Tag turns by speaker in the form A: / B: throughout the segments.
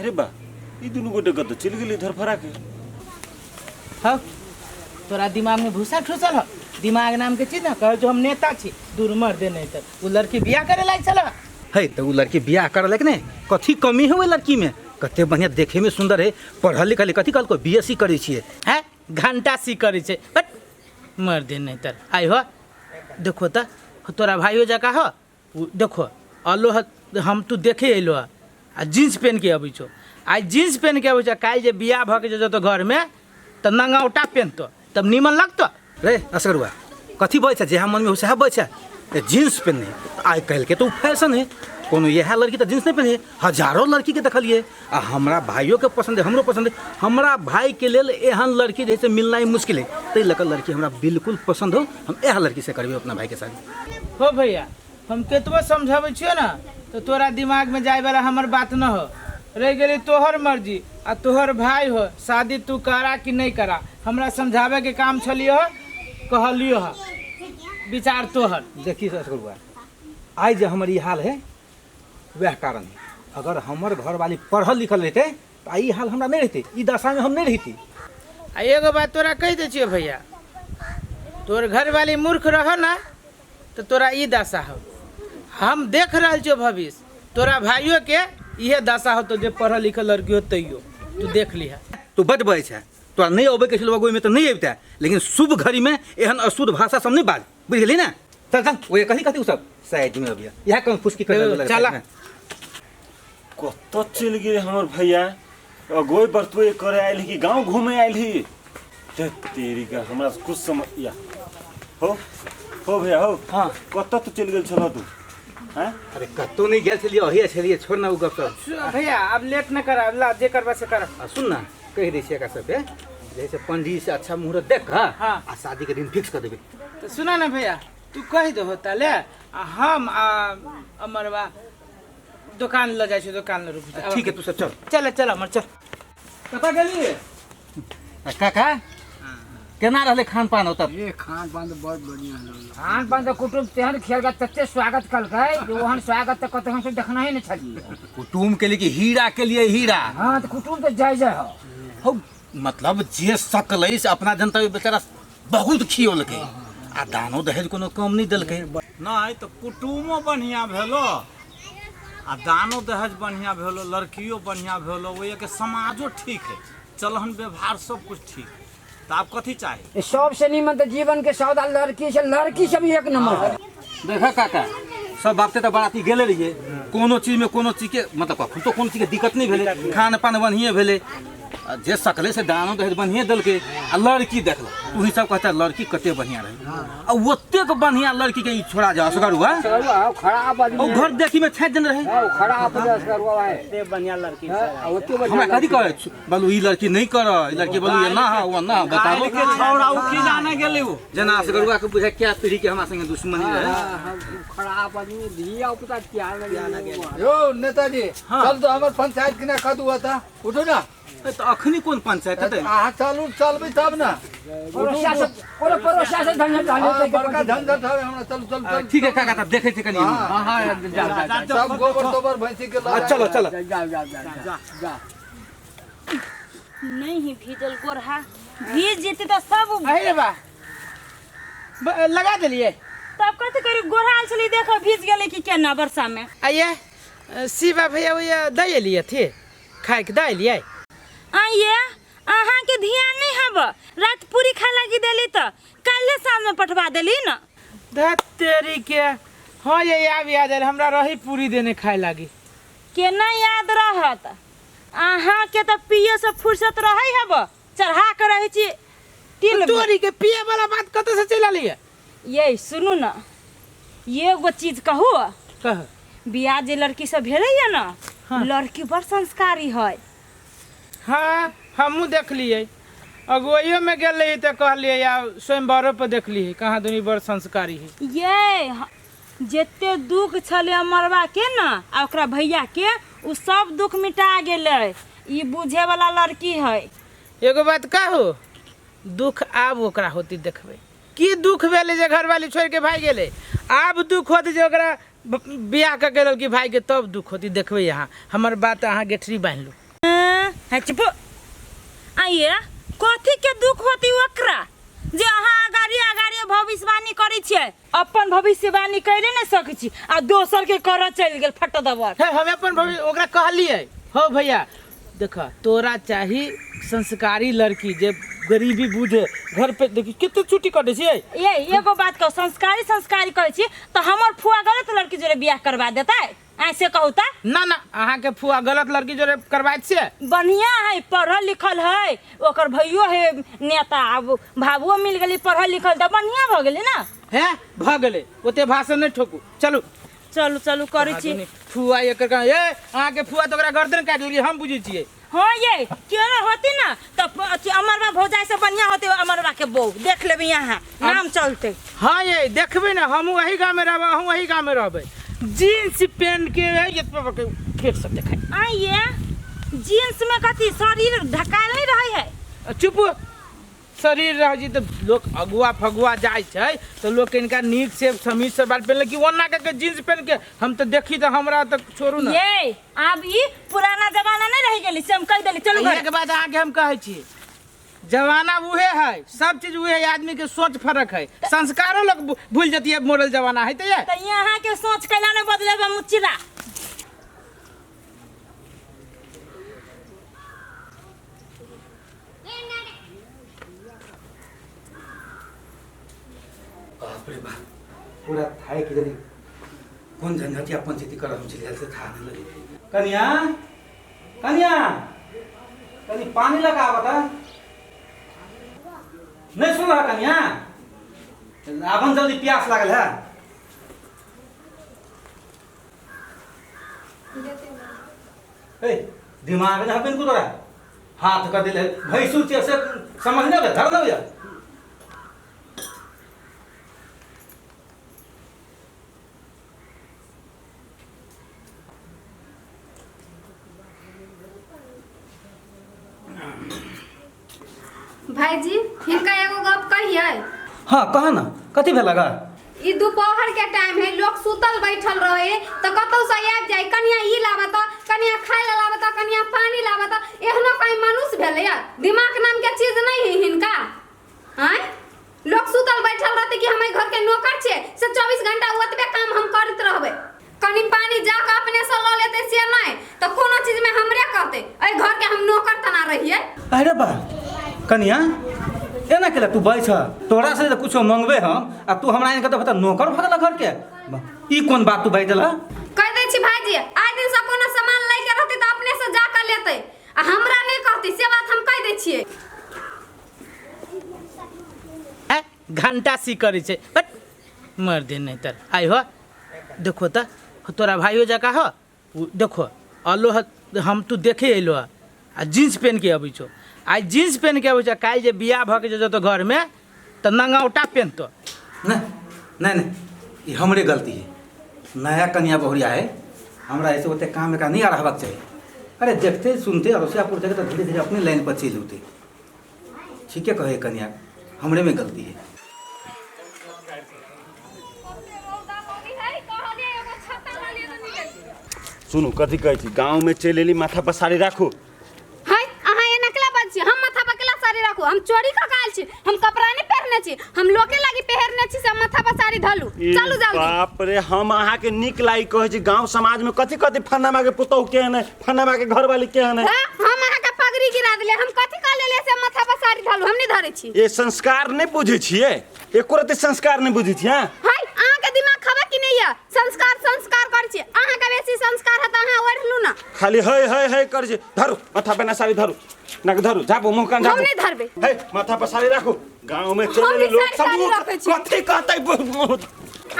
A: अरे बा ई दुनू गोटे कत चल गेली इधर फरा के।
B: हाँ तोरा दिमाग में भूसा ठूसल हो दिमाग नाम के चीज ना कह जो हम नेता छी दूर मर दे नहीं तो वो लड़की बियाह करे लायक चला
C: है तो वो लड़की बियाह कर लेक ने कथी कमी है वो लड़की में कते बढ़िया देखे में सुंदर है पढ़ल लिखल कथी कल को बीएससी करे छिए
B: है घंटा सी करे छे बट मर दे नहीं तर आई हो देखो त तोरा भाइयों जका हो देखो अलो हम तू देखे अलो आ जीन्स पहन के अबै छो आज जीन्स पहन के अबै छो काल जे बियाह भ के जो घर में त नंगाउटा पहनतो तब नीमन लगतो
C: रे असगरुआ कथी बचे जे मन में हो सह बचे जीन्स पहने आज कल के तो फैशन है कोनो यह लड़की तो जींस नहीं पहनी हजारों लड़की के देखलिए आ हमरा भाइयों के पसंद है हमरो पसंद है हमरा भाई के लेल एहन लड़की जैसे मिलना ही मुश्किल है तै लकर लड़की हमरा बिल्कुल पसंद हो हम यह लड़की से करबे अपना भाई के साथ
B: हो भैया हम केतबो समझाबै छियो ना तो तोरा दिमाग में जाए वाला हमर बात न हो रह गेली तोहर मर्जी आ तोहर भाई हो शादी तू करा कि नहीं करा हमरा समझावे के काम छलियो कहलियो ह विचार तोहर
C: देखिए असगरुआ आज जे हमर ई हाल है वह कारण है अगर हमर घर वाली पढ़ल लिखल रहते तो ई हाल हमरा नहीं रहते ई दशा में हम नहीं रहती
B: आ एगो बात तोरा कह दे छियो भैया तोर घर वाली मूर्ख रहो ना तो तोरा ई दशा हो हम देख रहल छियो भविष्य तोरा भाइयों के इहे दशा हो तो जे पढ़ल लिखल लड़की हो तैयो तू देख लिहा
C: तू बड बज है तोरा नहीं अबे के छलवा में तो नहीं अबता लेकिन शुभ घड़ी में एहन अशुद्ध भाषा सब नहीं बाज बुझ गेली ना चल चल वो कही कथी सब साइड में अबिया यह कौन फुसकी कर लगा
B: चला
A: कत चल गेले हमर भैया अगोई बर्तवे करे आइल कि गांव घूमे आइल ही ते तेरी का हमरा कुछ समझ या हो भैया हो
C: हां
A: कत तो चल गेल छलो तू हैं
C: अरे कतो नहीं गेल छलिए ओही छलिए छोड़ ना उ गप
B: भैया अब लेट न करा ला जे करबा से कर
C: सुन ना कह दै छियै का सब पे जैसे पंडित से अच्छा मुहूर्त देख हां आ शादी के दिन फिक्स कर देबे
B: तो सुना ना भैया तू कह दो होता ले हम अमरवा दुकान ले जाय छै दुकान ले रुक जा
C: ठीक है तू सब चल
B: चल चल अमर चल कता गेली
C: काका केना रहले खान पान होता
D: ये खान पान तो बहुत बढ़िया है
E: खान पान तो कुटुम तेहन खेल का तत्ते स्वागत कल गए जो वहन स्वागत तो कत हम से देखना ही नहीं छलिए
C: कुटुम के लिए हीरा के लिए हीरा
E: हां तो कुटुम तो जायज हो
C: हो मतलब जे सकलै से अपना जनता बेचारा बहुत खियोल के आ दानो दहेज कोनो कम नहीं देलकै
D: नहीं तो कुटुमो बढ़िया भेलो आ दानो दहेज बढ़िया भेलो लड़कियों बढ़िया भेलो वो के समाजो ठीक है चलहन व्यवहार सब कुछ ठीक है तो आप कथी चाहे
E: सबसे निमन तो जीवन के सौदा लड़की से भी एक नंबर है
C: देखा काका सब बात तो बाराती गेले रहिए कोनो चीज के मतलब तो कोनो चीज के दिक्कत नहीं भेले खान पान बढ़िया भेले जे सकले से दानो दहेज बढ़िया देलके आ लड़की देखल तू ही सब कहता लड़की कते बढ़िया रहे आ ओते के बढ़िया लड़की के छोड़ा जा असगर हुआ
E: खराब आदमी
C: और घर देखी में छाट जन रहे
E: खराब असगरुआ है
B: ते बढ़िया लड़की
E: ओते
C: हमरा कथी कहे बोलू ई लड़की नहीं कर ई लड़की बोलू ये ना है वो ना बताओ
D: के छौड़ा उ की जाने गेले उ
C: जना असगरुआ के बुझा क्या पीढ़ी के हमरा संगे दुश्मनी रहे
E: खराब आदमी धिया पुता क्या ना
F: यो नेताजी चल तो हमर पंचायत के ना कदू होता उठो ना
C: तो अखनी कौन पंचायत है
F: आ चलू चलबे तब ना
E: परोसा से धंधा डाले
F: बड़का झंझट है हमरा चल चल चल
C: ठीक है काका तब देखे थे कनी
E: हां हां जा
F: सब गोबर तोबर भैंसी के ला
C: चलो चलो
E: जा
G: नहीं भीजल गोरहा भीज जेते तो सब
B: अरे बा लगा देलिए
G: तब कथी करी गोरहा आल छली देखो भीज गेले कि केना वर्षा में
B: आइए शिवा भैया भैया दे लिए थे खाए के दे लिए
G: आइए अहाँ के ध्यान नहीं हब रात पूरी खा लगी देली तो काल्हे शाम में पठवा देली ना
B: धत तेरी के हां ये याद आयल हमरा रही पूरी देने खाए लागी
G: केना याद रहत अहाँ के तो पिए से फुर्सत रहै हब चढ़ा के रही छी तिल
B: तोरी के पिए वाला बात कत से चला लिए
G: ये सुनू ना ये एगो चीज कहू
B: कह
G: बियाह जे लड़की से भेलैया ना लड़की बड़ संस्कारी है
B: हाँ हमू देख लिए अगुवाइयो में गेल रही तो कहलिए या स्वयंवरों पर देख ली कहाँ दुनी बड़ संस्कारी है
G: ये जेते दुख छले मरवा के ना आ ओकरा भैया के उ सब दुख मिटा गेले ई बुझे वाला लड़की है
B: एगो बात कहू दुख आब ओकरा होती देखबे की दुख भेले जे घर वाली छोड़ के भाग गेले आब दुख होती जे ओकरा बियाह के गेल कि भाई के तब दुख होती देखबे यहाँ हमर बात अहाँ गेठरी बांध लू
G: है चुप आइए कथी के दुख होती ओकरा जे अहाँ आगाड़ी भविष्यवाणी करै छियै अपन भविष्यवाणी करे न सकै छी आ दोसर के कर चल गेल फट दबर
B: है हमें अपन भविष्य ओकरा कहलिए हो भैया देख तोरा चाही संस्कारी लड़की जे गरीबी बुझे घर पे देखी कितने छुट्टी कटे छियै
G: ये एगो बात कहो संस्कारी करै छी तो हमर फुआ गलत लड़की जोरे बियाह करवा देता ऐसे कहू ता
B: ना ना अहाँ के फुआ गलत लड़की जोरे करवाय छियै
G: बढ़िया है पढ़ल लिखल है ओकर भैयो है नेता अब भावो मिल गेली पढ़ल लिखल त बढ़िया भ गेली ना
B: है भ गेले ओते भाषण नहीं ठोकू चलू
G: चलू करै छी
B: फुआ एकर ए अहाँ के फुआ तो ओकरा गर्दन काट लेलिए हम बुझै छियै
G: हाँ ये क्यों ना होती ना तो अमरबा भौजाई से बढ़िया होते अमरबा के बहू देख लेबे यहाँ नाम चलते
B: हाँ ये देखबे ना हम वही गाँव में रहबे हम वही गाँव में रहबे जीन्स पहन के खेत सब देखाई
G: आइए जीन्स में कथी शरीर ढकाल नहीं रहे है
B: चुप शरीर रह जी तो लोग अगुआ फगुआ जाए छै तो लोग के इनका नीक से समीज से बात पहन कि ओना के जीन्स पहन के हम तो देखी तो हमरा तो छोड़ू ना
G: ये अब ई पुराना जमाना नहीं रह गेली से हम कह देली चलो
B: घर के बाद आके हम कहै छी जमाना उहे है सब चीज उहे है आदमी के सोच फर्क है संस्कारों लोग भूल जती है मॉडल जमाना है तो
G: यहाँ के सोच कैला नहीं बदलेबा मुचिरा
C: बाप रे बाप पूरा थाए कि जनी कौन झंझटिया पंचायती कर हम चले से था नहीं लगे कन्या कन्या कनी पानी लगा बता नहीं सुन रहा कन्या आवन जल्दी प्यास लागल है ए दिमाग में हपन को तोरा हाथ कर दिले भैंसू से समझ नहीं ले धर दो यार
H: भाईजी हिनका एगो गप कहिए
C: हाँ कहा ना कथी भेल लगा
H: ई दोपहर के टाइम है लोग सुतल बैठल रहे तो कतौ से आबि जाए कनिया ई लाबत कनिया खाए ला लाबत कनिया पानी लाबत एहनो कोई मनुष्य भेले यार दिमाग नाम के चीज नहीं है हिनका हैं लोग सुतल बैठल रहते कि हमारे घर के नौकर छे से 24 घंटा ओतबे काम हम करत रहबे कनी पानी जाके अपने से ल लेते से नहीं तो कोनो चीज में हमरे कहते ए घर के हम नौकर तना रहिए
C: अरे बा कनिया एना केला तू बैठ तोरा से कुछ मंगबे हम आ तू हमरा इनका तो पता नौकर भगला घर के ई कौन बात तू बैठल
H: कह दे छी भाईजी आज दिन से कोनो सामान ले के रहते तो अपने से जाकर लेते आ हमरा नहीं कहती से बात हम कह दे छिए
B: घंटा सी करे छे बट मर दे नहीं तर आई हो देखो त तोरा भाइयो जका हो देखो अलो हम तू देखे अलो आ जीन्स पहन के अबै छो आज जीन्स पहन के अबै छ काल जे बियाह भ के जो घर में तो नंगाउटा पहन तो
C: नहीं नहीं ये हमरे गलती है नया कन्या बहुरिया है हमरा ऐसे होते काम का नहीं आ रहा चाहिए अरे देखते सुनते अरोसियापुर जगह तो धीरे धीरे अपने लाइन पर चल होते ठीक है कहे कन्या हमरे में गलती है
A: सुनू कथी कहै छी गांव में चल एली माथा पर साड़ी राखू
H: हाय अहाँ ये नकला बात छी हम माथा पर केला साड़ी राखू हम चोरी का काल छी हम कपड़ा नहीं पहनने छी हम लोके लागी पहनने छी से माथा पर साड़ी धलू चलू जाऊ
A: बाप रे हम अहाँ के निक लाई कहै छी गांव समाज में कथी कथी फन्नामा के पुतौ के है फन्नामा के घर वाली के है
H: हम अहाँ के पगड़ी गिरा दिले हम कथी का लेले से माथा पर साड़ी धलू हम नहीं धरे छी
A: ये संस्कार नहीं बुझै छिए एको रति संस्कार नहीं बुझै छी हां
H: हाय अहाँ के दिमाग खबा कि नहीं है संस्कार कर छी अहाँ के बेसी संस्कार है त अहाँ ओढ़लू ना
A: खाली है कर छी धरू माथा पे ना साड़ी धरू ना धरू जाबो मुंह कान जाबो
H: हम नहीं धरबे
A: है माथा पर साड़ी राखू गांव में चले लोग सब कथी कहतै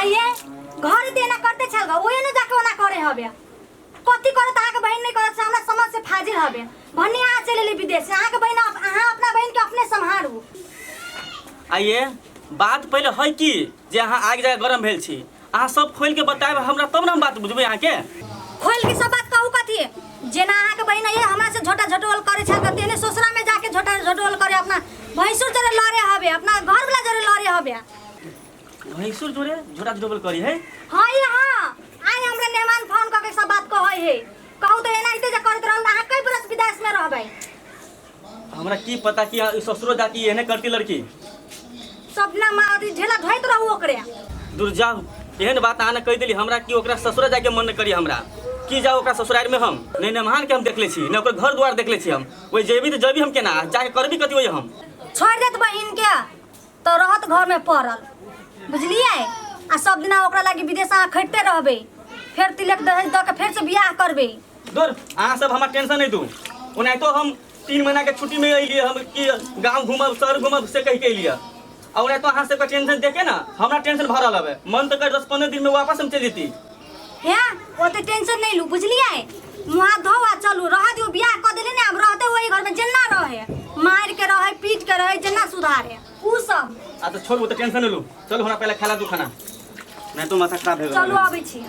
I: आइए घर देना करते छल ओए न जाके ओना करे हबे कथी करे त आके बहन नहीं करत हमरा समझ से फाजिल हबे भन्ने आ चलेली विदेश से आके बहन अहाँ अपना बहन के अपने संभालू
J: आइए बात पहले है कि जे अहाँ आग जगह गरम भेल छी अहाँ सब खोल के बताएब हमरा तब न हम बात बुझबै अहाँ के
I: खोल के सब बात कहू कथी जेना अहाँ के बहन ये हमरा से झोटा झटोल करे छ त तेने ससुरा में जाके झोटा झटोल करे अपना भैंसुर जरे लड़े हबे अपना घर वाला जरे लड़े हबे
J: भैंसुर जोरे झोटा झटोल करी है
I: हां ये हां आज हमरा मेहमान फोन करके सब बात कहै है कहू तो एनाइते जे करत रहल अहाँ कई बरस विदेश में रहबै
J: हमरा की पता कि ससुरो जाती एहने करती लड़की।
I: सब ना मारी ढेला धोइत रहू ओकरे।
J: दूर जाओ, एहन बात अहाँ ने कह दिली हमरा कि ओकरा ससुरा जाके मन न करी हमरा। की जाओ ओकरा ससुराल में हम नहीं नमान के हम देख ले छी, नहीं ओकर घर द्वार देख ले छी हम। वही जेबी तो जबी हम केना जाके करबी कथी वही हम।
I: छोड़ देत बहिन के तो रहत घर में पड़ल, बुझलिए। आ सब दिना ओकरा लागी विदेश अहाँ खटते रहबे, फिर तिलक दहेज दऽ के फिर से बियाह करबे।
J: दूर अहाँ सब हमार टेंशन नहीं दू। ओनाहितो हम 3 महीना के छुट्टी में अलिए हम कि गाँव घूमब शहर घूमब से कह के अलिए। और तो अहाँ सबके टेंशन देखे ना हमरा टेंशन भरल हवे। मन तो कर 10-15 दिन में वापस हम चल जेती।
I: हैं ओते टेंशन नहीं लू, बुझलिए। मुँह धोआ चलू, रह दियो बियाह कर देले ने। अब रहते वही घर में जेना रहे, मार के रहे पीट के रहे, जेना सुधारे उ सब।
J: आ तो छोड़ वो तो टेंशन नहीं लू। चलो हमरा पहले खाना दू खाना, नहीं तो माथा खराब हो।
I: चलू आबै छी।